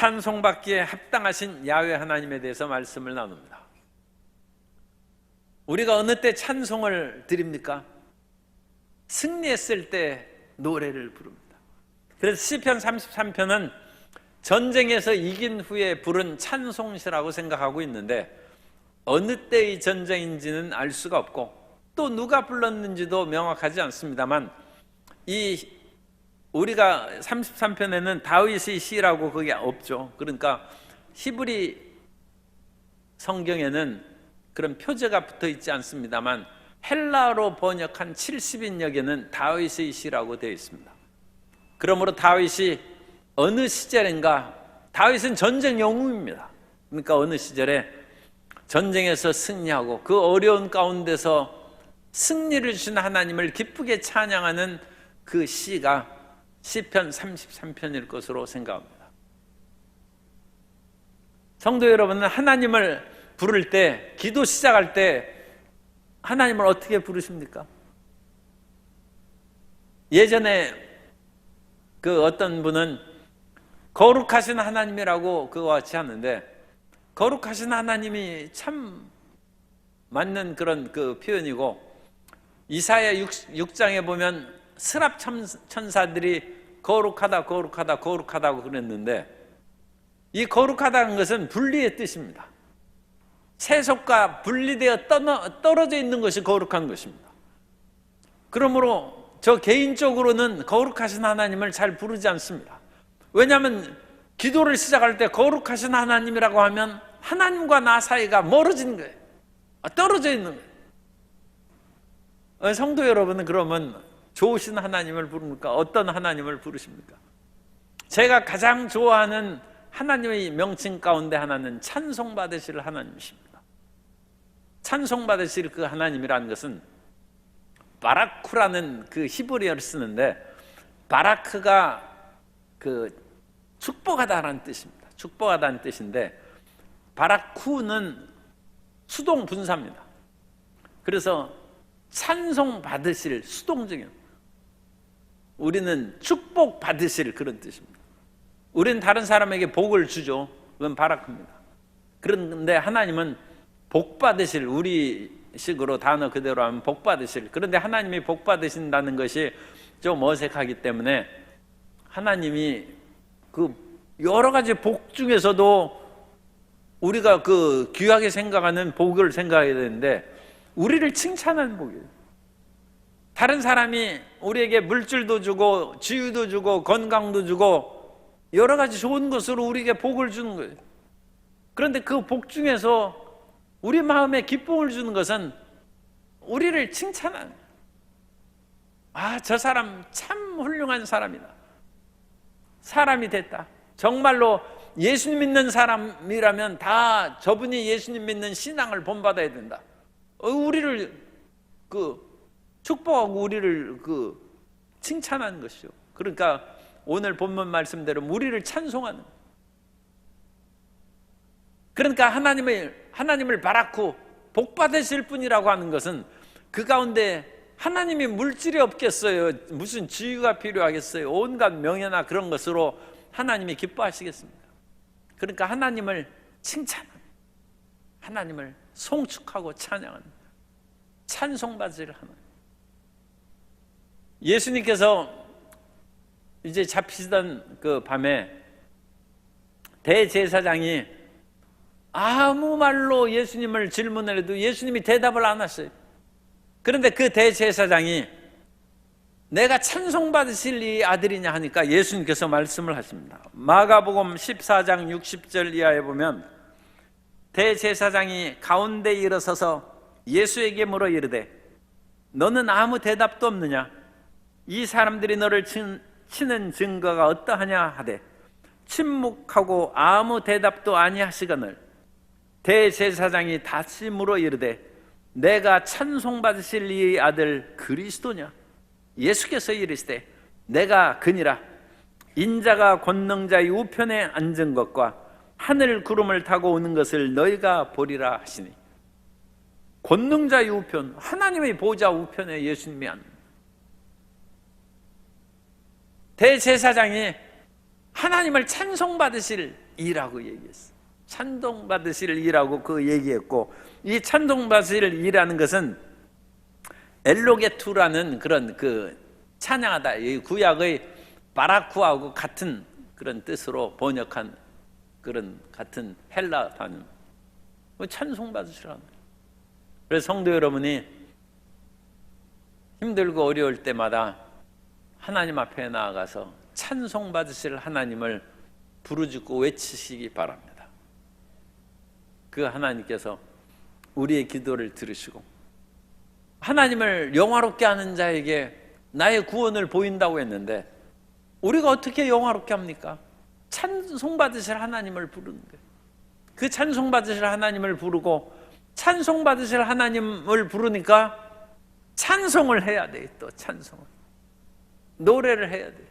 찬송받기에 합당하신 야훼 하나님에 대해서 말씀을 나눕니다. 우리가 어느 때 찬송을 드립니까? 승리했을 때 노래를 부릅니다. 그래서 시편 33편은 전쟁에서 이긴 후에 부른 찬송시라고 생각하고 있는데, 어느 때의 전쟁인지는 알 수가 없고 또 누가 불렀는지도 명확하지 않습니다만, 우리가 33편에는 다윗의 시라고 그게 없죠. 그러니까 히브리 성경에는 그런 표제가 붙어 있지 않습니다만, 헬라어로 번역한 70인역에는 다윗의 시라고 되어 있습니다. 그러므로 다윗이 어느 시절인가, 다윗은 전쟁 영웅입니다. 그러니까 어느 시절에 전쟁에서 승리하고 그 어려운 가운데서 승리를 주신 하나님을 기쁘게 찬양하는 그 시가 시편 33편일 것으로 생각합니다. 성도 여러분은 하나님을 부를 때, 기도 시작할 때 하나님을 어떻게 부르십니까? 예전에 그 어떤 분은 거룩하신 하나님이라고 그와 같이 하는데, 거룩하신 하나님이 참 맞는 그런 그 표현이고, 이사야 6장에 보면 스랍 천사들이 거룩하다 거룩하다 거룩하다고 그랬는데, 이 거룩하다는 것은 분리의 뜻입니다. 세속과 분리되어 떨어져 있는 것이 거룩한 것입니다. 그러므로 저 개인적으로는 거룩하신 하나님을 잘 부르지 않습니다. 왜냐하면 기도를 시작할 때 거룩하신 하나님이라고 하면 하나님과 나 사이가 멀어지는 거예요. 떨어져 있는 거예요. 성도 여러분은 그러면 좋으신 하나님을 부릅니까? 어떤 하나님을 부르십니까? 제가 가장 좋아하는 하나님의 명칭 가운데 하나는 찬송받으실 하나님이십니다. 찬송받으실 그 하나님이라는 것은 바라쿠라는 그 히브리어를 쓰는데, 바라크가 그 축복하다라는 뜻입니다. 축복하다는 뜻인데, 바라쿠는 수동 분사입니다. 그래서 찬송 받으실, 수동적인, 우리는 축복 받으실 그런 뜻입니다. 우리는 다른 사람에게 복을 주죠. 그건 바라크입니다. 그런데 하나님은 복 받으실, 우리 식으로 단어 그대로 하면 복 받으실, 그런데 하나님이 복 받으신다는 것이 좀 어색하기 때문에 하나님이 그 여러 가지 복 중에서도 우리가 그 귀하게 생각하는 복을 생각해야 되는데, 우리를 칭찬하는 복이에요. 다른 사람이 우리에게 물질도 주고 지유도 주고 건강도 주고 여러 가지 좋은 것으로 우리에게 복을 주는 거예요. 그런데 그 복 중에서 우리 마음에 기쁨을 주는 것은 우리를 칭찬하는 거예요. 아, 저 사람 참 훌륭한 사람이다. 사람이 됐다. 정말로 예수님 믿는 사람이라면 다 저분이 예수님 믿는 신앙을 본받아야 된다. 우리를 축복하고 우리를 칭찬하는 것이죠. 그러니까 오늘 본문 말씀대로 우리를 찬송하는, 그러니까 하나님을 바라고 복 받으실 분이라고 하는 것은 그 가운데 하나님이 물질이 없겠어요? 무슨 지유가 필요하겠어요? 온갖 명예나 그런 것으로 하나님이 기뻐하시겠습니까? 그러니까 하나님을 칭찬하는, 하나님을 송축하고 찬양하는, 찬송받으실 하나님. 예수님께서 이제 잡히시던 그 밤에 대제사장이 아무 말로 예수님을 질문을 해도 예수님이 대답을 안 하셨어요. 그런데 그 대제사장이 내가 찬송받으실 이 아들이냐 하니까 예수님께서 말씀을 하십니다. 마가복음 14장 60절 이하에 보면 대제사장이 가운데 일어서서 예수에게 물어 이르되 너는 아무 대답도 없느냐? 이 사람들이 너를 치는 증거가 어떠하냐 하되 침묵하고 아무 대답도 아니하시거늘 대제사장이 다시 물어 이르되 내가 찬송받으실 이 아들 그리스도냐? 예수께서 이르시되 내가 그니라. 인자가 권능자의 우편에 앉은 것과 하늘 구름을 타고 오는 것을 너희가 보리라 하시니. 권능자의 우편, 하나님의 보좌 우편에 예수님이 앉는, 대제사장이 하나님을 찬송받으실 이라고 얘기했어요. 찬송받으실 이라고 그 얘기했고, 이 찬송받으실 이라는 것은 엘로게투라는 그런 그 찬양하다, 이 구약의 바라쿠하고 같은 그런 뜻으로 번역한 그런 같은 헬라 단어, 찬송받으시라는 거예요. 그래서 성도 여러분이 힘들고 어려울 때마다 하나님 앞에 나아가서 찬송받으실 하나님을 부르짖고 외치시기 바랍니다. 그 하나님께서 우리의 기도를 들으시고 하나님을 영화롭게 하는 자에게 나의 구원을 보인다고 했는데, 우리가 어떻게 영화롭게 합니까? 찬송받으실 하나님을 부르는 거예요. 그 찬송받으실 하나님을 부르고, 찬송받으실 하나님을 부르니까 찬송을 해야 돼요. 또 찬송을, 노래를 해야 돼요.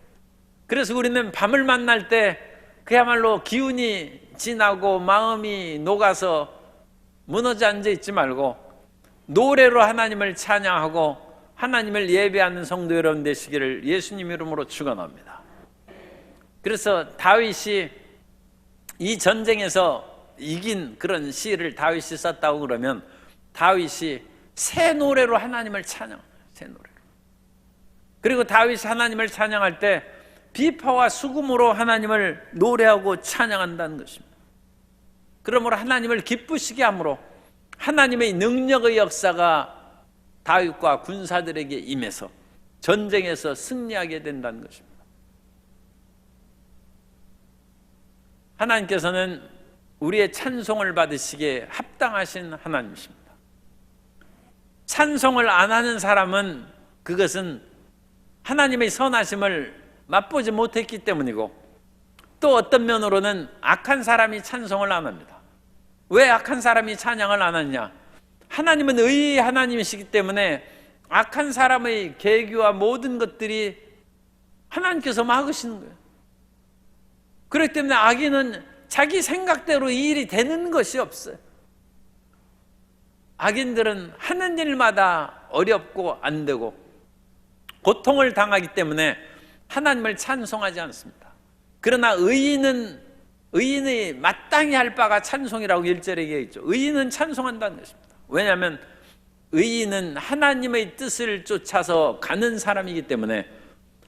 그래서 우리는 밤을 만날 때 그야말로 기운이 지나고 마음이 녹아서 무너져 앉아있지 말고 노래로 하나님을 찬양하고 하나님을 예배하는 성도 여러분 되시기를 예수님 이름으로 축원합니다. 그래서 다윗이 이 전쟁에서 이긴 그런 시를 다윗이 썼다고 그러면, 다윗이 새 노래로 하나님을 찬양합니다. 새 노래로. 그리고 다윗이 하나님을 찬양할 때 비파와 수금으로 하나님을 노래하고 찬양한다는 것입니다. 그러므로 하나님을 기쁘시게 함으로 하나님의 능력의 역사가 다윗과 군사들에게 임해서 전쟁에서 승리하게 된다는 것입니다. 하나님께서는 우리의 찬송을 받으시기에 합당하신 하나님이십니다. 찬송을 안 하는 사람은 그것은 하나님의 선하심을 맛보지 못했기 때문이고, 또 어떤 면으로는 악한 사람이 찬송을 안 합니다. 왜 악한 사람이 찬양을 안 하느냐? 하나님은 의의 하나님이시기 때문에 악한 사람의 계기와 모든 것들이 하나님께서 막으시는 거예요. 그렇기 때문에 악인은 자기 생각대로 이 일이 되는 것이 없어요. 악인들은 하는 일마다 어렵고 안 되고 고통을 당하기 때문에 하나님을 찬송하지 않습니다. 그러나 의인의 마땅히 할 바가 찬송이라고 1절에 얘기했죠. 의인은 찬송한다는 것입니다. 왜냐하면 의인은 하나님의 뜻을 쫓아서 가는 사람이기 때문에,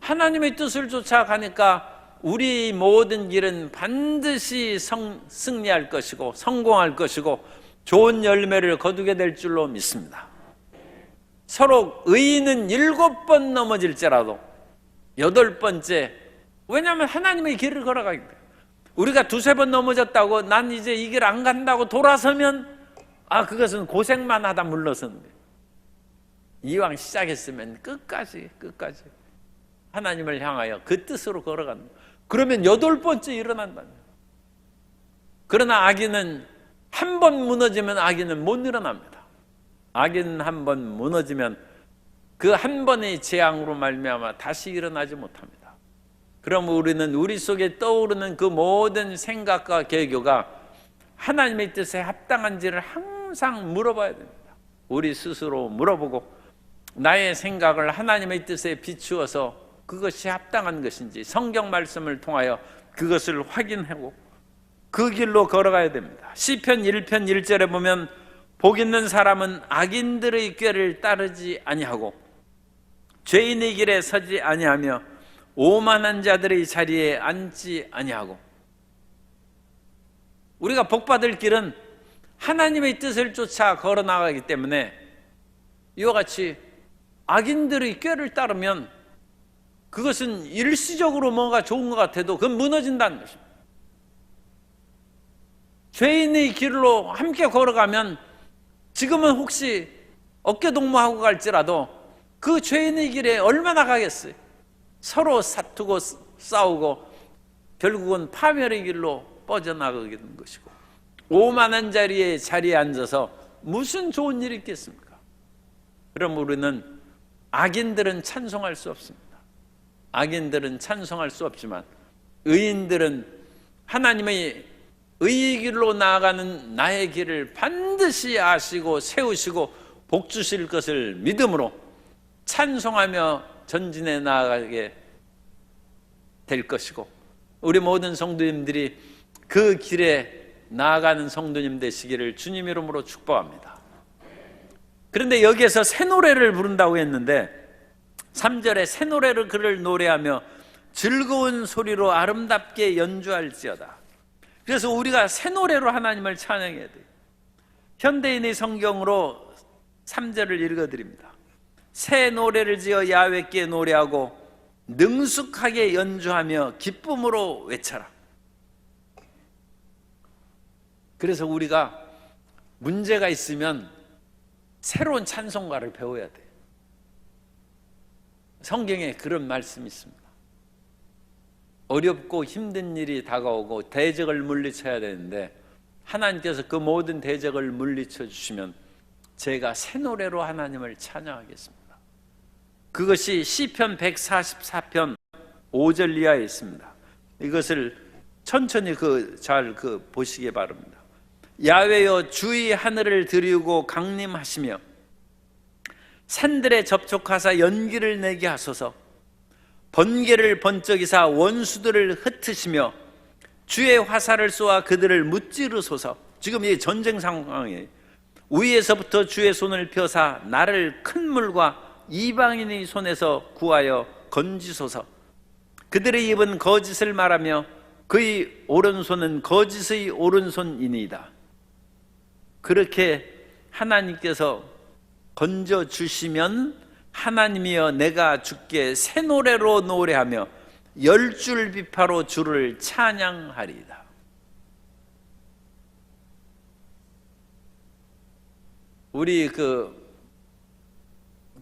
하나님의 뜻을 쫓아가니까 우리 모든 길은 반드시 승리할 것이고 성공할 것이고 좋은 열매를 거두게 될 줄로 믿습니다. 서로 의인은 7번 넘어질지라도 8번째, 왜냐하면 하나님의 길을 걸어가기 때문에. 우리가 2-3번 넘어졌다고 난 이제 이 길 안 간다고 돌아서면 그것은 고생만 하다 물러서는 거예요. 이왕 시작했으면 끝까지 하나님을 향하여 그 뜻으로 걸어가는 거예요. 그러면 8번째 일어난다는 거예요. 그러나 악인은 한 번 무너지면 악인은 못 일어납니다. 악인은 한 번 무너지면 그 한 번의 재앙으로 말미암아 다시 일어나지 못합니다. 그럼 우리는 우리 속에 떠오르는 그 모든 생각과 계교가 하나님의 뜻에 합당한지를 항상 물어봐야 됩니다. 우리 스스로 물어보고 나의 생각을 하나님의 뜻에 비추어서 그것이 합당한 것인지 성경 말씀을 통하여 그것을 확인하고 그 길로 걸어가야 됩니다. 시편 1편 1절에 보면 복 있는 사람은 악인들의 꾀를 따르지 아니하고 죄인의 길에 서지 아니하며 오만한 자들의 자리에 앉지 아니하고. 우리가 복받을 길은 하나님의 뜻을 쫓아 걸어나가기 때문에 이와 같이 악인들의 꾀를 따르면 그것은 일시적으로 뭔가 좋은 것 같아도 그건 무너진다는 것입니다. 죄인의 길로 함께 걸어가면 지금은 혹시 어깨동무하고 갈지라도 그 죄인의 길에 얼마나 가겠어요? 서로 사투고 싸우고 결국은 파멸의 길로 뻗어나가게 되는 것이고, 오만한 자리에 앉아서 무슨 좋은 일이 있겠습니까? 그럼 우리는 악인들은 찬송할 수 없습니다. 악인들은 찬송할 수 없지만 의인들은 하나님의 의의 길로 나아가는 나의 길을 반드시 아시고 세우시고 복 주실 것을 믿음으로 찬송하며 전진해 나아가게 될 것이고, 우리 모든 성도님들이 그 길에 나아가는 성도님 되시기를 주님 이름으로 축복합니다. 그런데 여기에서 새 노래를 부른다고 했는데 3절에 새 노래를 그를 노래하며 즐거운 소리로 아름답게 연주할지어다. 그래서 우리가 새 노래로 하나님을 찬양해야 돼요. 현대인의 성경으로 3절을 읽어드립니다. 새 노래를 지어 야훼께 노래하고 능숙하게 연주하며 기쁨으로 외쳐라. 그래서 우리가 문제가 있으면 새로운 찬송가를 배워야 돼요. 성경에 그런 말씀이 있습니다. 어렵고 힘든 일이 다가오고 대적을 물리쳐야 되는데 하나님께서 그 모든 대적을 물리쳐 주시면 제가 새 노래로 하나님을 찬양하겠습니다. 그것이 시편 144편 5절 이하에 있습니다. 이것을 천천히 잘 보시기 바랍니다. 야훼여 주의 하늘을 드리우고 강림하시며 산들에 접촉하사 연기를 내게 하소서. 번개를 번쩍이사 원수들을 흩으시며 주의 화살을 쏘아 그들을 무찌르소서. 지금 이 전쟁 상황이에요. 위에서부터 주의 손을 펴사 나를 큰 물과 이방인의 손에서 구하여 건지소서. 그들의 입은 거짓을 말하며 그의 오른손은 거짓의 오른손이니이다. 그렇게 하나님께서 건져주시면 하나님이여 내가 주께 새 노래로 노래하며 열줄 비파로 주를 찬양하리이다. 우리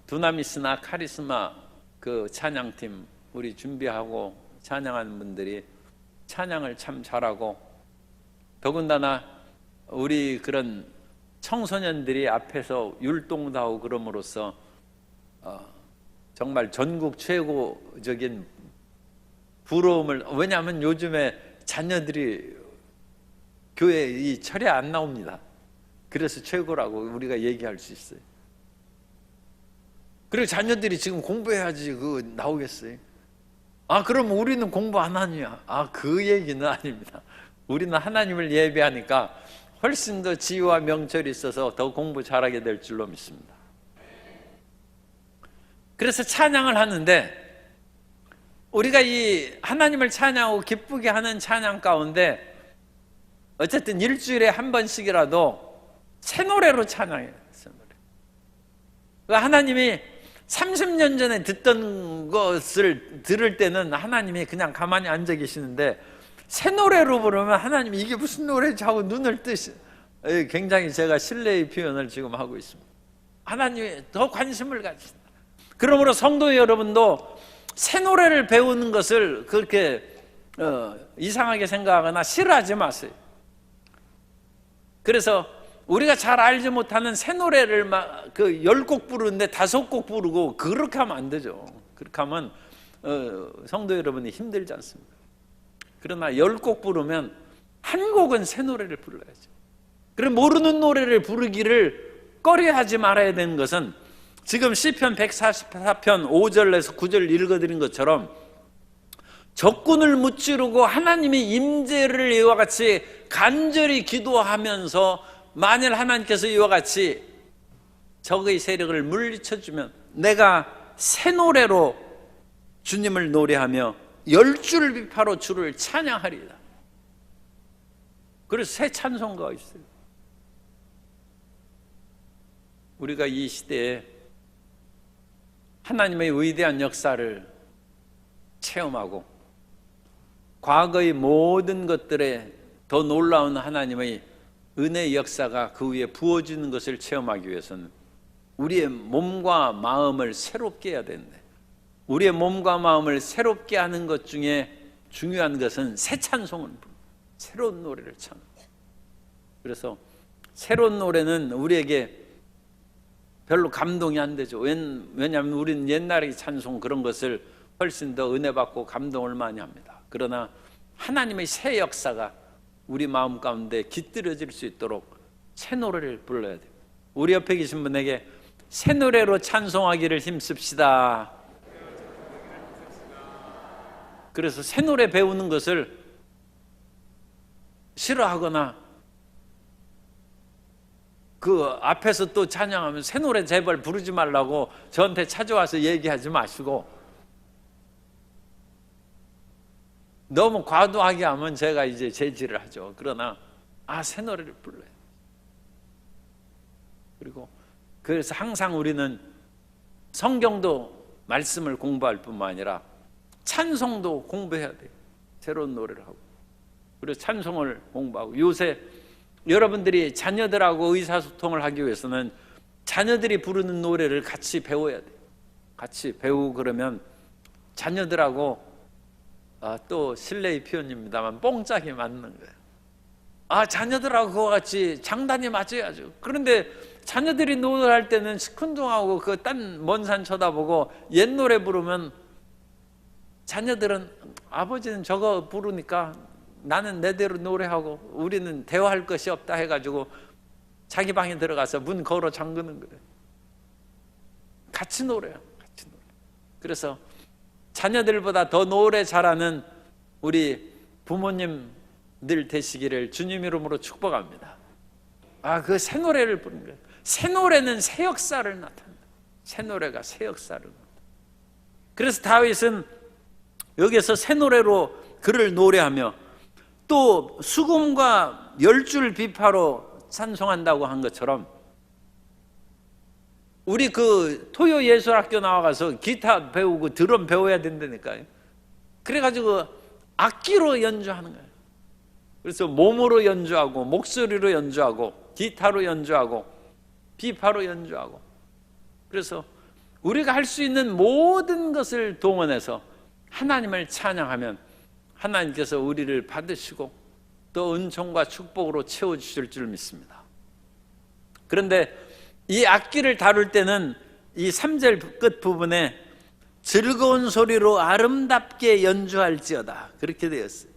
두나미스나 카리스마 찬양팀 우리 준비하고 찬양하는 분들이 찬양을 참 잘하고, 더군다나 우리 그런 청소년들이 앞에서 율동도 하고 그럼으로써 정말 전국 최고적인 부러움을, 왜냐하면 요즘에 자녀들이 교회 이 철에 안 나옵니다. 그래서 최고라고 우리가 얘기할 수 있어요. 그리고 자녀들이 지금 공부해야지 나오겠어요? 그럼 우리는 공부 안 하냐? 그 얘기는 아닙니다. 우리는 하나님을 예배하니까 훨씬 더 지혜와 명철이 있어서 더 공부 잘하게 될 줄로 믿습니다. 그래서 찬양을 하는데 우리가 이 하나님을 찬양하고 기쁘게 하는 찬양 가운데 어쨌든 일주일에 한 번씩이라도 새 노래로 찬양해요. 새 노래. 하나님이 30년 전에 듣던 것을 들을 때는 하나님이 그냥 가만히 앉아 계시는데 새 노래로 부르면 하나님이 이게 무슨 노래지 하고 눈을 뜨시. 굉장히 제가 신뢰의 표현을 지금 하고 있습니다. 하나님이 더 관심을 가지신다. 그러므로 성도 여러분도 새 노래를 배우는 것을 그렇게 이상하게 생각하거나 싫어하지 마세요. 그래서 우리가 잘 알지 못하는 새 노래를 10곡 부르는데 5곡 부르고 그렇게 하면 안 되죠. 그렇게 하면 성도 여러분이 힘들지 않습니까? 그러나 10곡 부르면 한 곡은 새 노래를 불러야죠. 그럼 모르는 노래를 부르기를 꺼려하지 말아야 되는 것은 지금 시편 144편 5절에서 9절 읽어드린 것처럼 적군을 무찌르고 하나님의 임재를 이와 같이 간절히 기도하면서 만일 하나님께서 이와 같이 적의 세력을 물리쳐주면 내가 새 노래로 주님을 노래하며 열줄 비파로 주를 찬양하리라. 그래서 새 찬송가가 있어요. 우리가 이 시대에 하나님의 위대한 역사를 체험하고 과거의 모든 것들에 더 놀라운 하나님의 은혜의 역사가 그 위에 부어지는 것을 체험하기 위해서는 우리의 몸과 마음을 새롭게 해야 되는데, 우리의 몸과 마음을 새롭게 하는 것 중에 중요한 것은 새 찬송을 부르는, 새로운 노래를唱. 그래서 새로운 노래는 우리에게 별로 감동이 안 되죠. 왜냐하면 우리는 옛날의 찬송 그런 것을 훨씬 더 은혜 받고 감동을 많이 합니다. 그러나 하나님의 새 역사가 우리 마음 가운데 깃들여질 수 있도록 새 노래를 불러야 돼요. 우리 옆에 계신 분에게 새 노래로 찬송하기를 힘씁시다. 그래서 새 노래 배우는 것을 싫어하거나 그 앞에서 또 찬양하면 새 노래 제발 부르지 말라고 저한테 찾아와서 얘기하지 마시고, 너무 과도하게 하면 제가 이제 제지를 하죠. 그러나 새 노래를 불러요. 그리고 그래서 항상 우리는 성경도 말씀을 공부할 뿐만 아니라 찬송도 공부해야 돼요. 새로운 노래를 하고, 그리고 찬송을 공부하고. 요새 여러분들이 자녀들하고 의사소통을 하기 위해서는 자녀들이 부르는 노래를 같이 배워야 돼요. 같이 배우고 그러면 자녀들하고 또 실례의 표현입니다만 뽕짝이 맞는 거예요. 자녀들하고 그와 같이 장단이 맞아야죠. 그런데 자녀들이 노래할 때는 시큰둥하고 그 딴 먼 산 쳐다보고 옛 노래 부르면 자녀들은 아버지는 저거 부르니까 나는 내대로 노래하고 우리는 대화할 것이 없다 해가지고 자기 방에 들어가서 문 걸어 잠그는 거예요. 같이 노래요. 같이 노래. 그래서 자녀들보다 더 노래 잘하는 우리 부모님들 되시기를 주님 이름으로 축복합니다. 그 새 노래를 부르는 거예요. 새 노래는 새 역사를 나타낸다. 새 노래가 새 역사를 나타낸다. 그래서 다윗은 여기서 새 노래로 그를 노래하며 또 수금과 10줄 비파로 찬송한다고 한 것처럼, 우리 그 토요 예술학교 나와가서 기타 배우고 드럼 배워야 된다니까요. 그래가지고 악기로 연주하는 거예요. 그래서 몸으로 연주하고 목소리로 연주하고 기타로 연주하고 비파로 연주하고, 그래서 우리가 할 수 있는 모든 것을 동원해서 하나님을 찬양하면 하나님께서 우리를 받으시고 또 은총과 축복으로 채워주실 줄 믿습니다. 그런데 이 악기를 다룰 때는 이 3절 끝부분에 즐거운 소리로 아름답게 연주할지어다 그렇게 되었어요.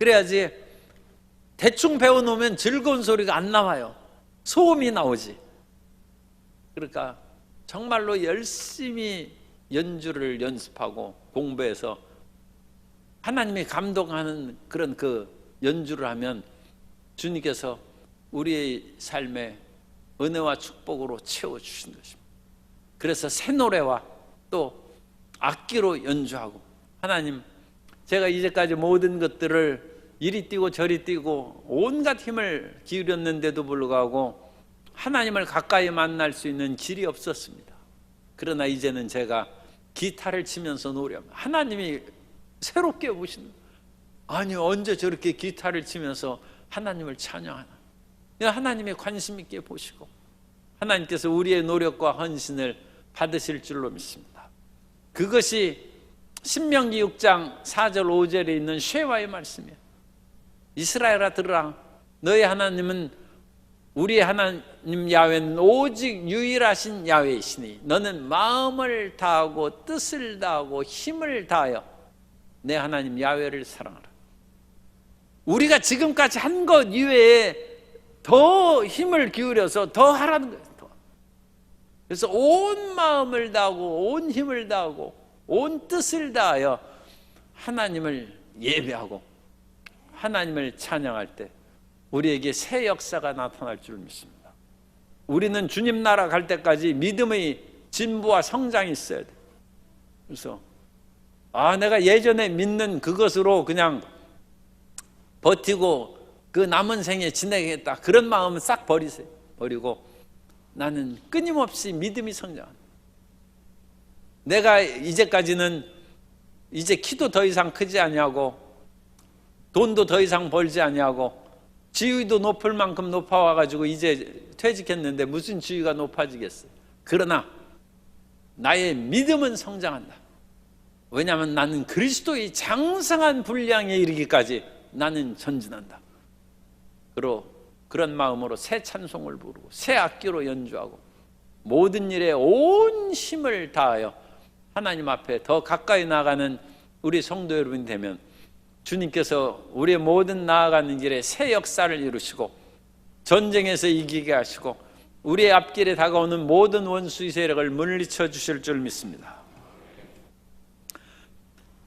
그래야지 대충 배워놓으면 즐거운 소리가 안 나와요. 소음이 나오지. 그러니까 정말로 열심히 연주를 연습하고 공부해서 하나님이 감동하는 그런 그 연주를 하면 주님께서 우리의 삶에 은혜와 축복으로 채워주신 것입니다. 그래서 새 노래와 또 악기로 연주하고, 하나님, 제가 이제까지 모든 것들을 이리 뛰고 저리 뛰고 온갖 힘을 기울였는데도 불구하고 하나님을 가까이 만날 수 있는 길이 없었습니다. 그러나 이제는 제가 기타를 치면서 노래합니다. 하나님이 새롭게 보시는, 아니 언제 저렇게 기타를 치면서 하나님을 찬양하나. 하나님이 관심 있게 보시고 하나님께서 우리의 노력과 헌신을 받으실 줄로 믿습니다. 그것이 신명기 6장 4절 5절에 있는 쉐와의 말씀이에요. 이스라엘아 들으라, 너희 하나님은, 우리의 하나님 야훼는 오직 유일하신 야훼이시니 너는 마음을 다하고 뜻을 다하고 힘을 다하여 내 하나님 야훼를 사랑하라. 우리가 지금까지 한 것 이외에 더 힘을 기울여서 더 하라는 거예요. 더. 그래서 온 마음을 다하고 온 힘을 다하고 온 뜻을 다하여 하나님을 예배하고 하나님을 찬양할 때 우리에게 새 역사가 나타날 줄 믿습니다. 우리는 주님 나라 갈 때까지 믿음의 진보와 성장이 있어야 돼요. 그래서 내가 예전에 믿는 그것으로 그냥 버티고 그 남은 생에 지내겠다, 그런 마음은 싹 버리세요. 버리고 나는 끊임없이 믿음이 성장한다. 내가 이제까지는 이제 키도 더 이상 크지 아니하고 돈도 더 이상 벌지 아니하고 지위도 높을 만큼 높아와가지고 이제 퇴직했는데 무슨 지위가 높아지겠어요. 그러나 나의 믿음은 성장한다. 왜냐하면 나는 그리스도의 장성한 분량에 이르기까지 나는 전진한다. 그런 마음으로 새 찬송을 부르고 새 악기로 연주하고 모든 일에 온 힘을 다하여 하나님 앞에 더 가까이 나가는 우리 성도 여러분이 되면 주님께서 우리의 모든 나아가는 길에 새 역사를 이루시고 전쟁에서 이기게 하시고 우리의 앞길에 다가오는 모든 원수의 세력을 물리쳐 주실 줄 믿습니다.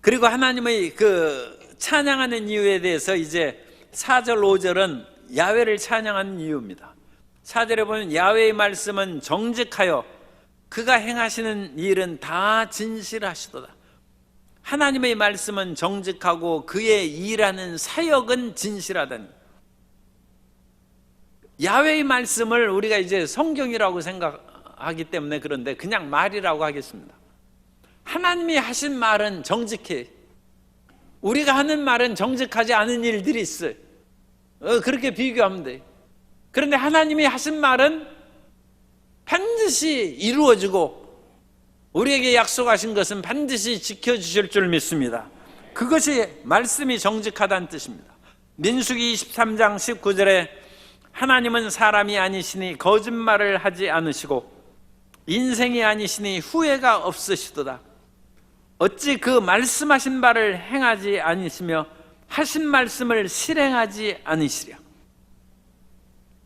그리고 하나님의 그 찬양하는 이유에 대해서 이제 4절 5절은 야훼를 찬양하는 이유입니다. 4절에 보면 야훼의 말씀은 정직하여 그가 행하시는 일은 다 진실하시도다. 하나님의 말씀은 정직하고 그의 일하는 사역은 진실하다니. 야훼의 말씀을 우리가 이제 성경이라고 생각하기 때문에 그런데 그냥 말이라고 하겠습니다. 하나님이 하신 말은 정직해. 우리가 하는 말은 정직하지 않은 일들이 있어요. 그렇게 비교하면 돼. 그런데 하나님이 하신 말은 반드시 이루어지고 우리에게 약속하신 것은 반드시 지켜주실 줄 믿습니다. 그것이 말씀이 정직하다는 뜻입니다. 민수기 23장 19절에 하나님은 사람이 아니시니 거짓말을 하지 않으시고 인생이 아니시니 후회가 없으시도다. 어찌 그 말씀하신 바를 행하지 않으시며 하신 말씀을 실행하지 않으시랴.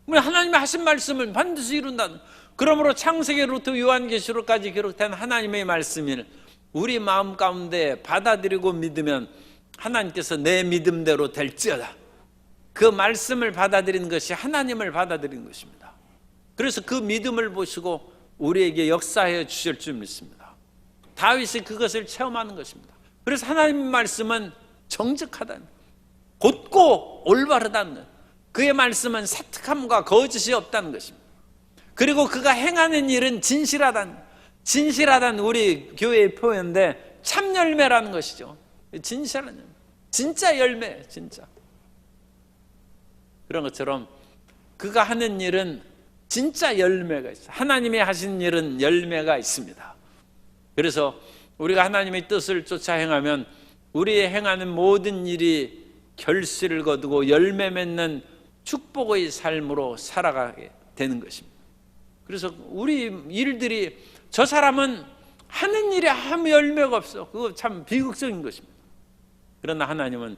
하나님이 하신 말씀을 반드시 이룬다는. 그러므로 창세기로부터 요한계시록까지 기록된 하나님의 말씀을 우리 마음 가운데 받아들이고 믿으면 하나님께서 내 믿음대로 될지어다. 그 말씀을 받아들이는 것이 하나님을 받아들이는 것입니다. 그래서 그 믿음을 보시고 우리에게 역사해 주실 줄 믿습니다. 다윗이 그것을 체험하는 것입니다. 그래서 하나님의 말씀은 정직하다는, 곧고 올바르다는, 그의 말씀은 사특함과 거짓이 없다는 것입니다. 그리고 그가 행하는 일은 진실하다는, 진실하다는 우리 교회의 표현인데 참열매라는 것이죠. 진실한 열매, 진짜 열매, 진짜. 그런 것처럼 그가 하는 일은 진짜 열매가 있어요. 하나님이 하신 일은 열매가 있습니다. 그래서 우리가 하나님의 뜻을 쫓아 행하면 우리의 행하는 모든 일이 결실을 거두고 열매 맺는 축복의 삶으로 살아가게 되는 것입니다. 그래서 우리 일들이, 저 사람은 하는 일에 아무 열매가 없어, 그거 참 비극적인 것입니다. 그러나 하나님은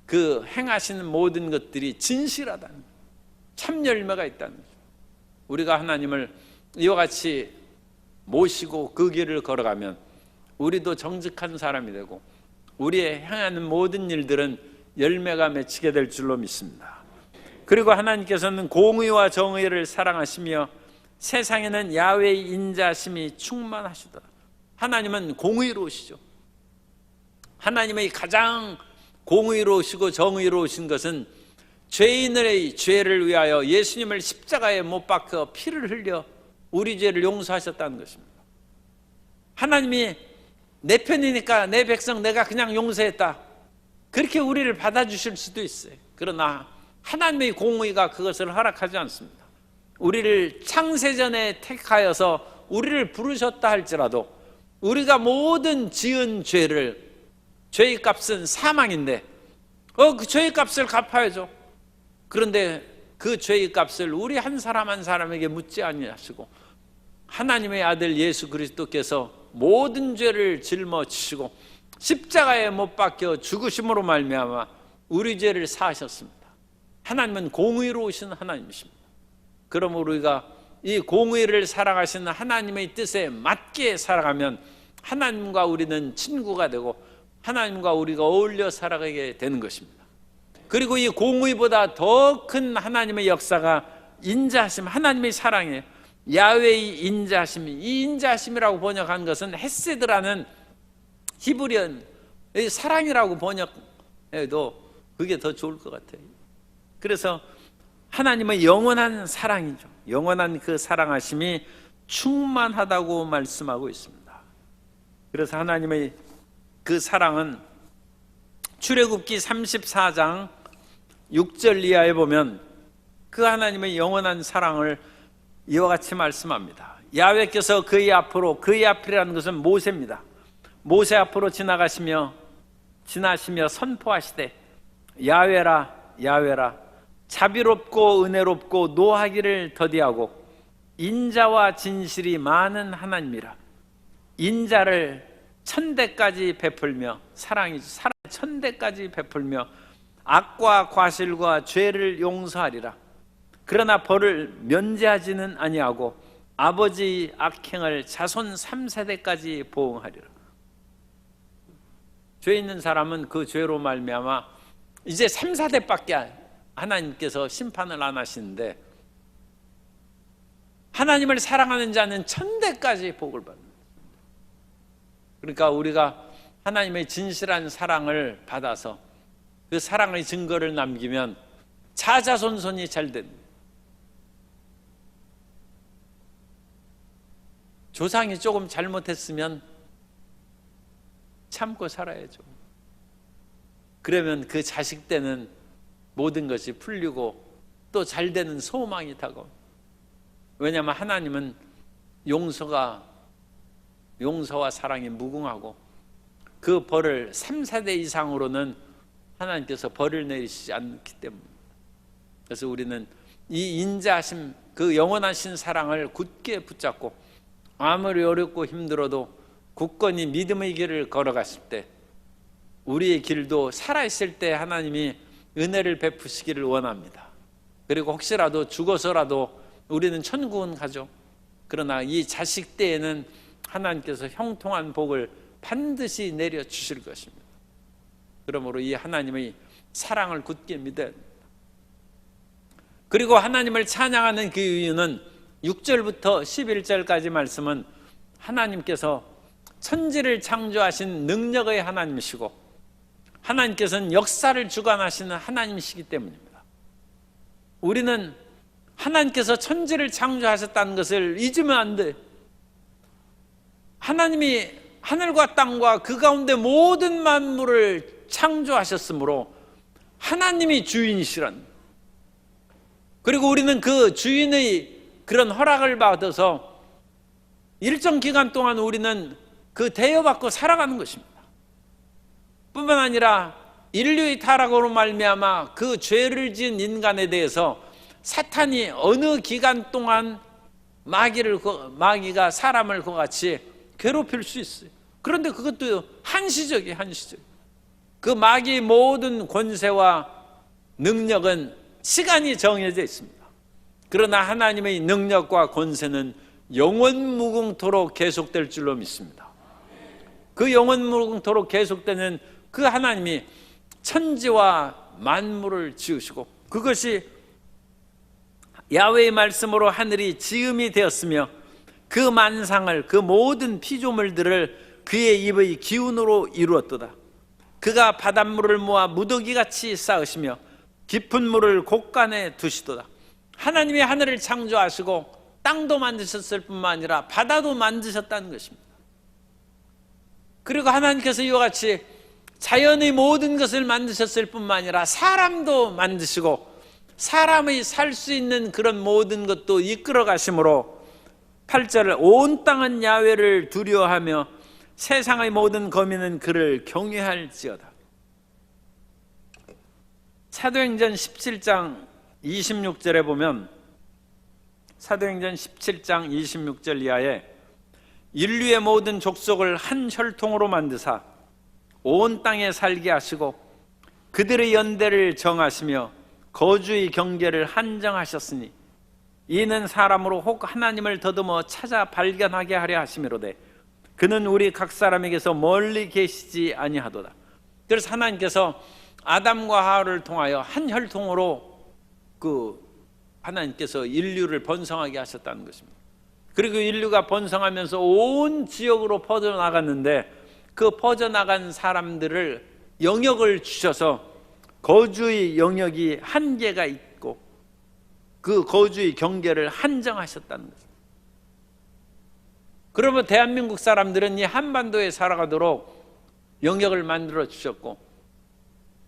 그 행하시는 모든 것들이 진실하다는, 참 열매가 있다는 거죠. 우리가 하나님을 이와 같이 모시고 그 길을 걸어가면 우리도 정직한 사람이 되고 우리의 행하는 모든 일들은 열매가 맺히게 될 줄로 믿습니다. 그리고 하나님께서는 공의와 정의를 사랑하시며 세상에는 야훼의 인자심이 충만하시더라. 하나님은 공의로우시죠. 하나님의 가장 공의로우시고 정의로우신 것은 죄인의 죄를 위하여 예수님을 십자가에 못 박혀 피를 흘려 우리 죄를 용서하셨다는 것입니다. 하나님이 내 편이니까 내 백성 내가 그냥 용서했다, 그렇게 우리를 받아주실 수도 있어요. 그러나 하나님의 공의가 그것을 허락하지 않습니다. 우리를 창세전에 택하여서 우리를 부르셨다 할지라도 우리가 모든 지은 죄를, 죄의 값은 사망인데 그 죄의 값을 갚아야죠. 그런데 그 죄의 값을 우리 한 사람 한 사람에게 묻지 아니하시고 하나님의 아들 예수 그리스도께서 모든 죄를 짊어지시고 십자가에 못 박혀 죽으심으로 말미암아 우리 죄를 사하셨습니다. 하나님은 공의로우신 하나님이십니다. 그러므로 우리가 이 공의를 살아가시는 하나님의 뜻에 맞게 살아가면 하나님과 우리는 친구가 되고 하나님과 우리가 어울려 살아가게 되는 것입니다. 그리고 이 공의보다 더 큰 하나님의 역사가 인자하심, 하나님의 사랑이에요. 야훼의 인자하심이, 이 인자하심이라고 번역한 것은 헤세드라는 히브리어의 사랑이라고 번역해도 그게 더 좋을 것 같아요. 그래서 하나님의 영원한 사랑이죠. 영원한 그 사랑하심이 충만하다고 말씀하고 있습니다. 그래서 하나님의 그 사랑은 출애굽기 34장 6절 이하에 보면 그 하나님의 영원한 사랑을 이와 같이 말씀합니다. 야훼께서 그의 앞으로, 그의 앞이라는 것은 모세입니다. 모세 앞으로 지나시며 선포하시되 야훼라 야훼라 자비롭고 은혜롭고 노하기를 더디하고 인자와 진실이 많은 하나님이라. 인자를 천대까지 베풀며, 사랑이죠. 사랑 천대까지 베풀며 악과 과실과 죄를 용서하리라. 그러나 벌을 면제하지는 아니하고 아버지의 악행을 자손 3세대까지 보응하리라. 죄 있는 사람은 그 죄로 말미암아 이제 3, 4대밖에 하나님께서 심판을 안 하시는데 하나님을 사랑하는 자는 천대까지 복을 받는다. 그러니까 우리가 하나님의 진실한 사랑을 받아서 그 사랑의 증거를 남기면 자자손손이 잘 됩니다. 조상이 조금 잘못했으면 참고 살아야죠. 그러면 그 자식 때는 모든 것이 풀리고 또 잘 되는 소망이 다가옵니다. 왜냐하면 하나님은 용서와 사랑이 무궁하고 그 벌을 3세대 이상으로는 하나님께서 벌을 내리시지 않기 때문입니다. 그래서 우리는 이 인자하심, 그 영원하신 사랑을 굳게 붙잡고 아무리 어렵고 힘들어도 굳건히 믿음의 길을 걸어갔을 때 우리의 길도 살아있을 때 하나님이 은혜를 베푸시기를 원합니다. 그리고 혹시라도 죽어서라도 우리는 천국은 가죠. 그러나 이 자식 때에는 하나님께서 형통한 복을 반드시 내려주실 것입니다. 그러므로 이 하나님의 사랑을 굳게 믿어야 합니다. 그리고 하나님을 찬양하는 그 이유는 6절부터 11절까지 말씀은 하나님께서 천지를 창조하신 능력의 하나님이시고 하나님께서는 역사를 주관하시는 하나님이시기 때문입니다. 우리는 하나님께서 천지를 창조하셨다는 것을 잊으면 안 돼. 하나님이 하늘과 땅과 그 가운데 모든 만물을 창조하셨으므로 하나님이 주인이시란. 그리고 우리는 그 주인의 그런 허락을 받아서 일정 기간 동안 우리는 그 대여받고 살아가는 것입니다. 뿐만 아니라 인류의 타락으로 말미암아 그 죄를 지은 인간에 대해서 사탄이 어느 기간 동안 마귀가 사람을 그와 같이 괴롭힐 수 있어요. 그런데 그것도 한시적이에요. 한시적. 그 마귀의 모든 권세와 능력은 시간이 정해져 있습니다. 그러나 하나님의 능력과 권세는 영원무궁토록 계속될 줄로 믿습니다. 그 영원무궁토록 계속되는 그 하나님이 천지와 만물을 지으시고 그것이 야훼의 말씀으로 하늘이 지음이 되었으며 그 만상을 그 모든 피조물들을 그의 입의 기운으로 이루었도다. 그가 바닷물을 모아 무더기같이 쌓으시며 깊은 물을 곳간에 두시도다. 하나님이 하늘을 창조하시고 땅도 만드셨을 뿐만 아니라 바다도 만드셨다는 것입니다. 그리고 하나님께서 이와 같이 자연의 모든 것을 만드셨을 뿐만 아니라 사람도 만드시고 사람의 살 수 있는 그런 모든 것도 이끌어 가심으로 8절을 온 땅은 야훼를 두려워하며 세상의 모든 거민은 그를 경외할지어다. 사도행전 17장 26절에 보면 사도행전 17장 26절 이하에 인류의 모든 족속을 한 혈통으로 만드사 온 땅에 살게 하시고 그들의 연대를 정하시며 거주의 경계를 한정하셨으니 이는 사람으로 혹 하나님을 더듬어 찾아 발견하게 하려 하심이로되 그는 우리 각 사람에게서 멀리 계시지 아니하도다. 그래서 하나님께서 아담과 하와를 통하여 한 혈통으로 하나님께서 인류를 번성하게 하셨다는 것입니다. 그리고 인류가 번성하면서 온 지역으로 퍼져나갔는데 그 퍼져나간 사람들을 영역을 주셔서 거주의 영역이 한계가 있고 그 거주의 경계를 한정하셨다는 것입니다. 그러면 대한민국 사람들은 이 한반도에 살아가도록 영역을 만들어 주셨고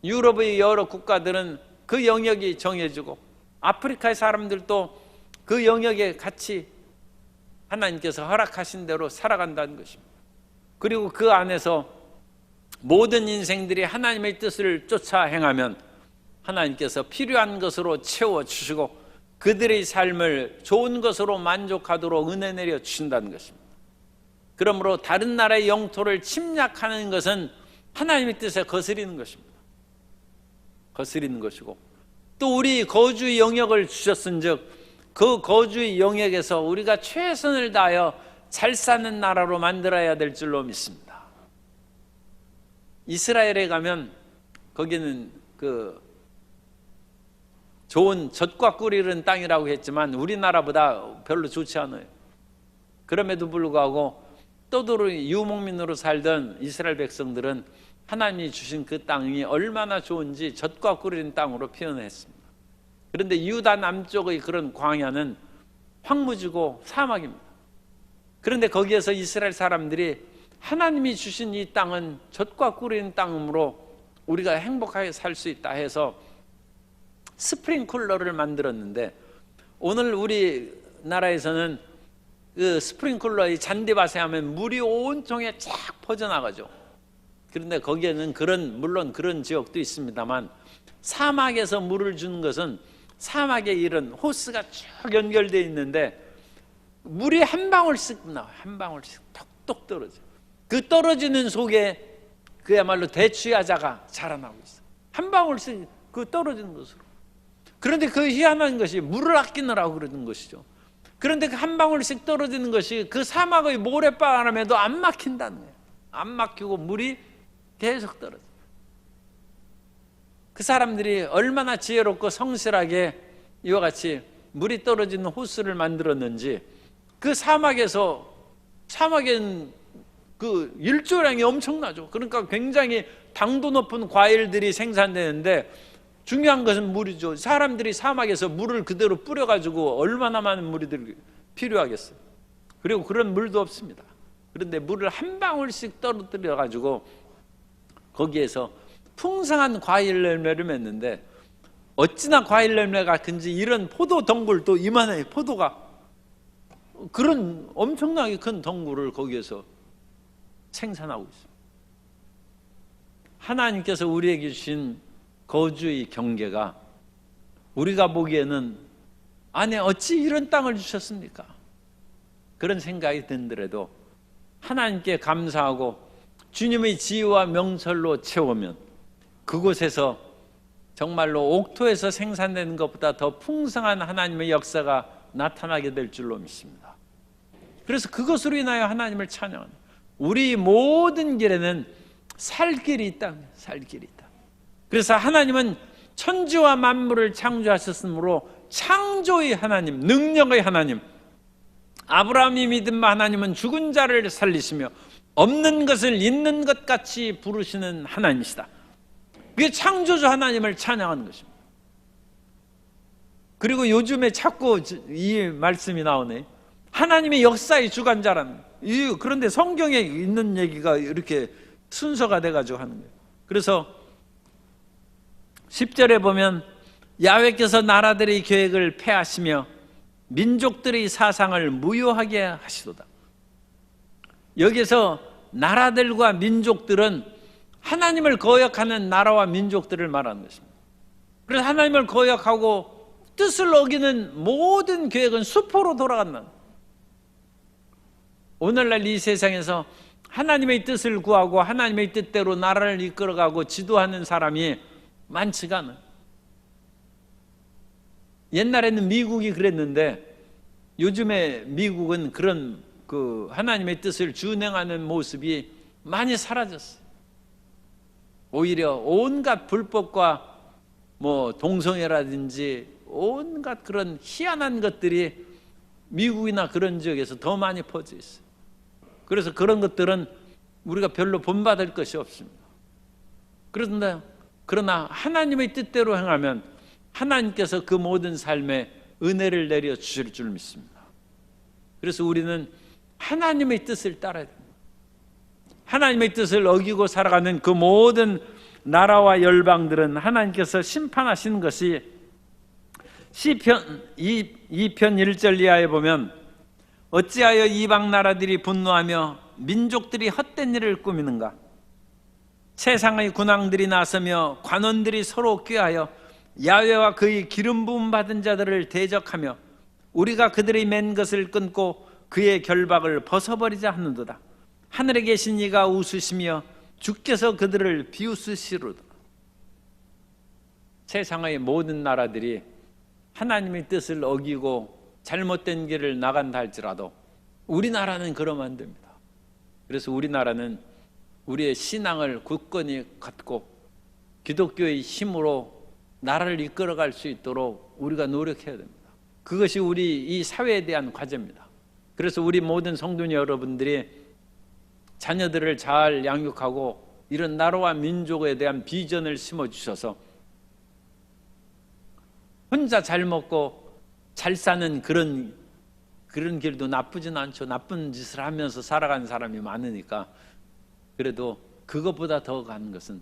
유럽의 여러 국가들은 그 영역이 정해지고 아프리카의 사람들도 그 영역에 같이 하나님께서 허락하신 대로 살아간다는 것입니다. 그리고 그 안에서 모든 인생들이 하나님의 뜻을 쫓아 행하면 하나님께서 필요한 것으로 채워주시고 그들의 삶을 좋은 것으로 만족하도록 은혜 내려 주신다는 것입니다. 그러므로 다른 나라의 영토를 침략하는 것은 하나님의 뜻에 거스리는 것입니다. 거스리는 것이고 또 우리 거주의 영역을 주셨은즉 그 거주의 영역에서 우리가 최선을 다하여 잘 사는 나라로 만들어야 될 줄로 믿습니다. 이스라엘에 가면 거기는 좋은 젖과 꿀이 흐르는 땅이라고 했지만 우리나라보다 별로 좋지 않아요. 그럼에도 불구하고 떠돌이 유목민으로 살던 이스라엘 백성들은 하나님이 주신 그 땅이 얼마나 좋은지 젖과 꿀이 흐르는 땅으로 표현했습니다. 그런데 유다 남쪽의 그런 광야는 황무지고 사막입니다. 그런데 거기에서 이스라엘 사람들이 하나님이 주신 이 땅은 젖과 꿀이 흐르는 땅이므로 우리가 행복하게 살 수 있다 해서 스프링클러를 만들었는데, 오늘 우리나라에서는 그 스프링클러의 잔디밭에 하면 물이 온통에 쫙 퍼져나가죠. 그런데 거기에는 물론 그런 지역도 있습니다만, 사막에서 물을 주는 것은 사막에 이런 호스가 쭉 연결되어 있는데 물이 한 방울씩 나와요. 한 방울씩 톡톡 떨어져요. 그 떨어지는 속에 그야말로 대추야자가 자라나고 있어요. 한 방울씩 그 떨어지는 것으로. 그런데 그 희한한 것이 물을 아끼느라고 그러는 것이죠. 그런데 그 한 방울씩 떨어지는 것이 그 사막의 모래바람에도 안 막힌다는 거예요. 안 막히고 물이 계속 떨어져요. 그 사람들이 얼마나 지혜롭고 성실하게 이와 같이 물이 떨어지는 호수를 만들었는지, 그 사막에는 그 일조량이 엄청나죠. 그러니까 굉장히 당도 높은 과일들이 생산되는데 중요한 것은 물이죠. 사람들이 사막에서 물을 그대로 뿌려가지고 얼마나 많은 물이 필요하겠어요. 그리고 그런 물도 없습니다. 그런데 물을 한 방울씩 떨어뜨려가지고 거기에서 풍성한 과일 열매를 맺는데, 어찌나 과일 열매가 큰지 이런 포도 덩굴도 이만해요. 포도가 그런 엄청나게 큰 덩굴을 거기에서 생산하고 있습니다. 하나님께서 우리에게 주신 거주의 경계가 우리가 보기에는 아니 어찌 이런 땅을 주셨습니까? 그런 생각이 든더라도 하나님께 감사하고 주님의 지혜와 명철로 채우면 그곳에서 정말로 옥토에서 생산되는 것보다 더 풍성한 하나님의 역사가 나타나게 될 줄로 믿습니다. 그래서 그것으로 인하여 하나님을 찬양합니다. 우리 모든 길에는 살 길이 있다. 살 길이 있다. 그래서 하나님은 천지와 만물을 창조하셨으므로 창조의 하나님, 능력의 하나님, 아브라함이 믿은 하나님은 죽은 자를 살리시며 없는 것을 있는 것 같이 부르시는 하나님이시다. 그게 창조주 하나님을 찬양하는 것입니다. 그리고 요즘에 자꾸 이 말씀이 나오네. 하나님의 역사의 주관자라는. 그런데 성경에 있는 얘기가 이렇게 순서가 돼가지고 하는 거예요. 그래서 10절에 보면 야훼께서 나라들의 계획을 폐하시며 민족들의 사상을 무효하게 하시도다. 여기서 나라들과 민족들은 하나님을 거역하는 나라와 민족들을 말하는 것입니다. 그래서 하나님을 거역하고 뜻을 어기는 모든 계획은 수포로 돌아간다. 오늘날 이 세상에서 하나님의 뜻을 구하고 하나님의 뜻대로 나라를 이끌어가고 지도하는 사람이 많지가 않아요. 옛날에는 미국이 그랬는데 요즘에 미국은 그런 그 하나님의 뜻을 준행하는 모습이 많이 사라졌어요. 오히려 온갖 불법과 뭐 동성애라든지 온갖 그런 희한한 것들이 미국이나 그런 지역에서 더 많이 퍼져 있어요. 그래서 그런 것들은 우리가 별로 본받을 것이 없습니다. 그러나 하나님의 뜻대로 행하면 하나님께서 그 모든 삶에 은혜를 내려 주실 줄 믿습니다. 그래서 우리는 하나님의 뜻을 따라야 됩니다. 하나님의 뜻을 어기고 살아가는 그 모든 나라와 열방들은 하나님께서 심판하시는 것이 시편 2편 1절 이하에 보면 어찌하여 이방 나라들이 분노하며 민족들이 헛된 일을 꾸미는가? 세상의 군왕들이 나서며 관원들이 서로 꾀하여 야훼와 그의 기름 부음 받은 자들을 대적하며 우리가 그들의 맨 것을 끊고 그의 결박을 벗어버리자 하는도다. 하늘에 계신 이가 웃으시며 주께서 그들을 비웃으시로다. 세상의 모든 나라들이 하나님의 뜻을 어기고 잘못된 길을 나간다 할지라도 우리나라는 그러면 안 됩니다. 그래서 우리나라는 우리의 신앙을 굳건히 갖고 기독교의 힘으로 나라를 이끌어갈 수 있도록 우리가 노력해야 됩니다. 그것이 우리 이 사회에 대한 과제입니다. 그래서 우리 모든 성도 여러분들이 자녀들을 잘 양육하고 이런 나라와 민족에 대한 비전을 심어주셔서 혼자 잘 먹고 잘 사는 그런 길도 나쁘진 않죠. 나쁜 짓을 하면서 살아가는 사람이 많으니까. 그래도 그것보다 더 가는 것은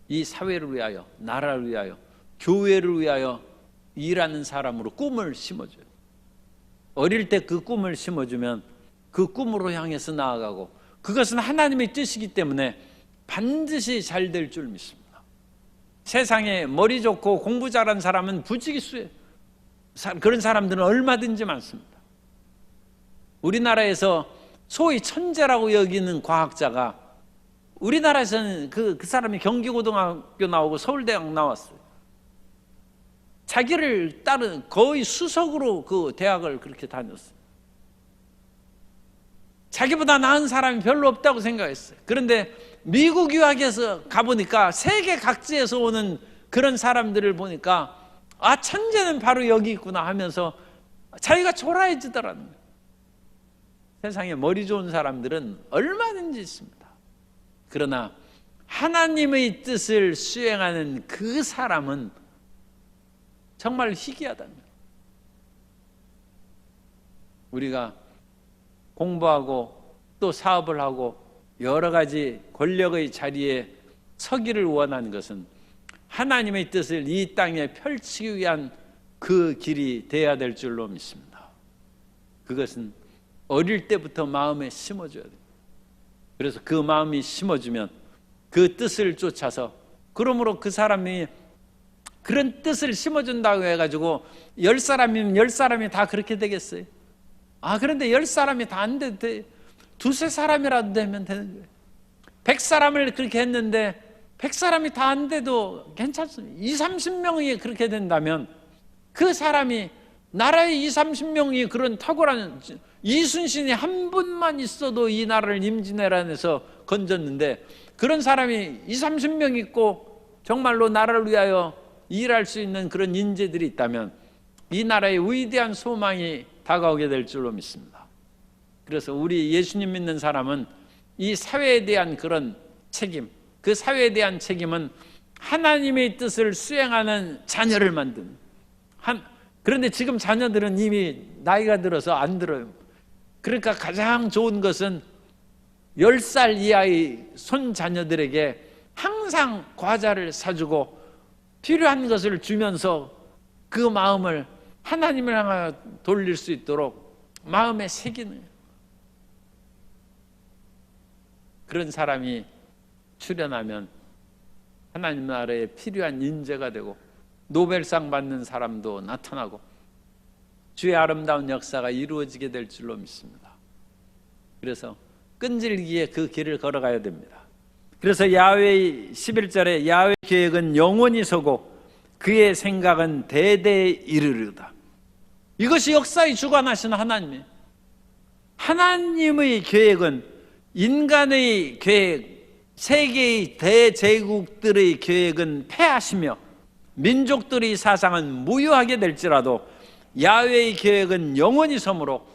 이 사회를 위하여, 나라를 위하여, 교회를 위하여 일하는 사람으로 꿈을 심어줘요. 어릴 때 그 꿈을 심어주면 그 꿈으로 향해서 나아가고, 그것은 하나님의 뜻이기 때문에 반드시 잘 될 줄 믿습니다. 세상에 머리 좋고 공부 잘한 사람은 부지기수예요. 그런 사람들은 얼마든지 많습니다. 우리나라에서 소위 천재라고 여기는 과학자가, 우리나라에서는 그 사람이 경기고등학교 나오고 서울대학 나왔어요. 자기를 따른 거의 수석으로 그 대학을 그렇게 다녔어요. 자기보다 나은 사람이 별로 없다고 생각했어요. 그런데 미국 유학에서 가보니까 세계 각지에서 오는 그런 사람들을 보니까 아, 천재는 바로 여기 있구나 하면서 자기가 초라해지더라는 거예요. 세상에 머리 좋은 사람들은 얼마든지 있습니다. 그러나 하나님의 뜻을 수행하는 그 사람은 정말 희귀하다는 거예요. 우리가 공부하고 또 사업을 하고 여러 가지 권력의 자리에 서기를 원하는 것은 하나님의 뜻을 이 땅에 펼치기 위한 그 길이 돼야 될 줄로 믿습니다. 그것은 어릴 때부터 마음에 심어줘야 돼요. 그래서 그 마음이 심어주면 그 뜻을 쫓아서, 그러므로 그 사람이 그런 뜻을 심어준다고 해가지고 10사람이면 10사람이 다 그렇게 되겠어요? 아, 그런데 10사람이 다 안 돼도 돼. 두세 사람이라도 되면 되는 거예요. 100사람을 그렇게 했는데 100사람이 다 안 돼도 괜찮습니다. 20-30명이 그렇게 된다면 그 사람이, 나라의 20-30명이 그런 탁월한, 이순신이 한 분만 있어도 이 나라를 임진왜란에서 건졌는데 그런 사람이 20-30명 있고 정말로 나라를 위하여 일할 수 있는 그런 인재들이 있다면 이 나라의 위대한 소망이 다가오게 될 줄로 믿습니다. 그래서 우리 예수님 믿는 사람은 이 사회에 대한 그런 책임, 그 사회에 대한 책임은 하나님의 뜻을 수행하는 자녀를 만드는, 그런데 지금 자녀들은 이미 나이가 들어서 안 들어요. 그러니까 가장 좋은 것은 10살 이하의 손자녀들에게 항상 과자를 사주고 필요한 것을 주면서 그 마음을 하나님을 향하여 돌릴 수 있도록 마음에 새기는 거예요. 그런 사람이 출현하면 하나님 나라에 필요한 인재가 되고 노벨상 받는 사람도 나타나고 주의 아름다운 역사가 이루어지게 될 줄로 믿습니다. 그래서 끈질기게 그 길을 걸어가야 됩니다. 그래서 야훼의 11절에 야훼의 계획은 영원히 서고 그의 생각은 대대에 이르르다. 이것이 역사의 주관하시는 하나님이에요. 하나님의 계획은 인간의 계획, 세계의 대제국들의 계획은 패하시며 민족들의 사상은 무효하게 될지라도 야훼의 계획은 영원히 서므로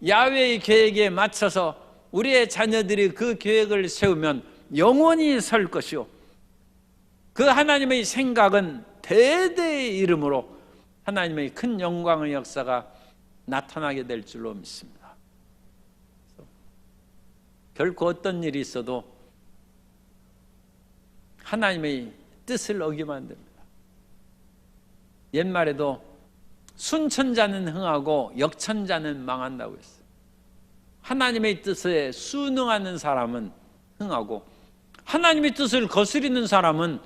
야훼의 계획에 맞춰서 우리의 자녀들이 그 계획을 세우면 영원히 설 것이요, 그 하나님의 생각은 대대의 이름으로 하나님의 큰 영광의 역사가 나타나게 될 줄로 믿습니다. 결코 어떤 일이 있어도 하나님의 뜻을 어기면 안 됩니다. 옛말에도 순천자는 흥하고 역천자는 망한다고 했어요. 하나님의 뜻에 순응하는 사람은 흥하고 하나님의 뜻을 거스리는 사람은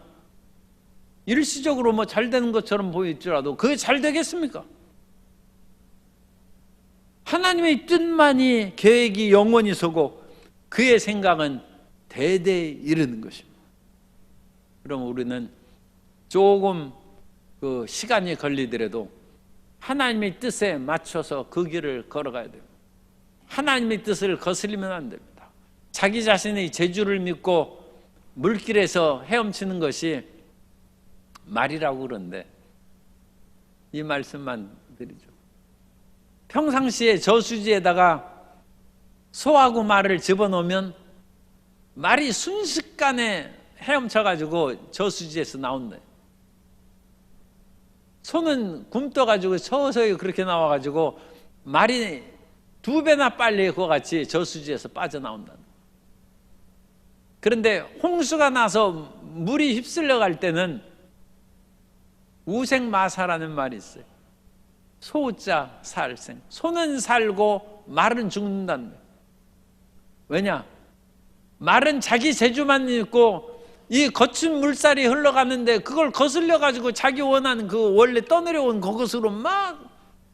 일시적으로 뭐 잘 되는 것처럼 보일지라도 그게 잘 되겠습니까? 하나님의 뜻만이 계획이 영원히 서고 그의 생각은 대대에 이르는 것입니다. 그럼 우리는 조금 그 시간이 걸리더라도 하나님의 뜻에 맞춰서 그 길을 걸어가야 됩니다. 하나님의 뜻을 거스리면 안 됩니다. 자기 자신의 재주를 믿고 물길에서 헤엄치는 것이 말이라고 그러는데 이 말씀만 드리죠. 평상시에 저수지에다가 소하고 말을 집어넣으면 말이 순식간에 헤엄쳐가지고 저수지에서 나온다. 소는 굼떠가지고 서서히 그렇게 나와가지고 말이 2배나 빨리 그와 같이 저수지에서 빠져나온다. 그런데 홍수가 나서 물이 휩쓸려 갈 때는 우생마사라는 말이 있어요. 소자 살생. 소는 살고 말은 죽는다는 거예요. 왜냐? 말은 자기 재주만 있고 이 거친 물살이 흘러가는데 그걸 거슬려 가지고 자기 원하는 그 원래 떠내려온 그것으로 막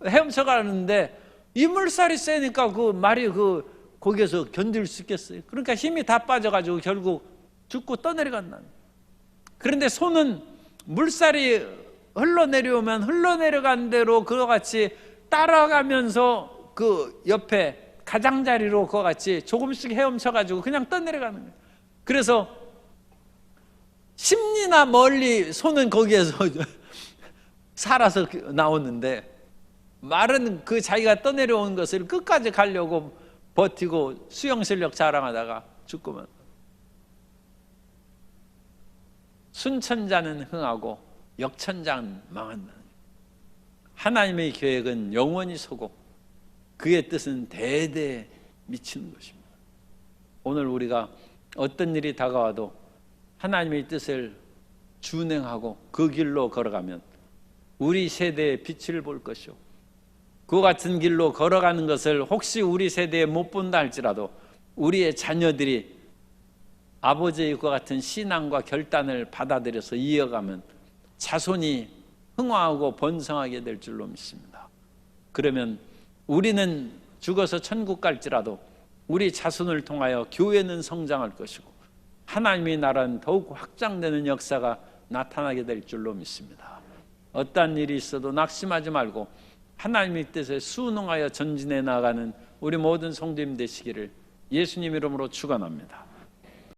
헤엄쳐 가는데 이 물살이 세니까 그 말이 거기에서 견딜 수 있겠어요? 그러니까 힘이 다 빠져 가지고 결국 죽고 떠내려간다. 그런데 소는 물살이 흘러내려오면 흘러내려간 대로 그와 같이 따라가면서 그 옆에 가장자리로 그와 같이 조금씩 헤엄쳐 가지고 그냥 떠내려가는 거예요. 그래서 10리나 멀리 소는 거기에서 살아서 나오는데 말은 그 자기가 떠내려온 것을 끝까지 가려고 버티고 수영 실력 자랑하다가 죽고만. 순천자는 흥하고 역천자는 망한다. 하나님의 계획은 영원히 서고 그의 뜻은 대대 미치는 것입니다. 오늘 우리가 어떤 일이 다가와도 하나님의 뜻을 준행하고 그 길로 걸어가면 우리 세대의 빛을 볼 것이요, 그 같은 길로 걸어가는 것을 혹시 우리 세대에 못 본다 할지라도 우리의 자녀들이 아버지의 그 같은 신앙과 결단을 받아들여서 이어가면 자손이 흥화하고 번성하게 될 줄로 믿습니다. 그러면 우리는 죽어서 천국 갈지라도 우리 자손을 통하여 교회는 성장할 것이고 하나님의 나라는 더욱 확장되는 역사가 나타나게 될 줄로 믿습니다. 어떠한 일이 있어도 낙심하지 말고 하나님의 뜻에 순응하여 전진해 나가는 우리 모든 성도님 되시기를 예수님 이름으로 축원합니다.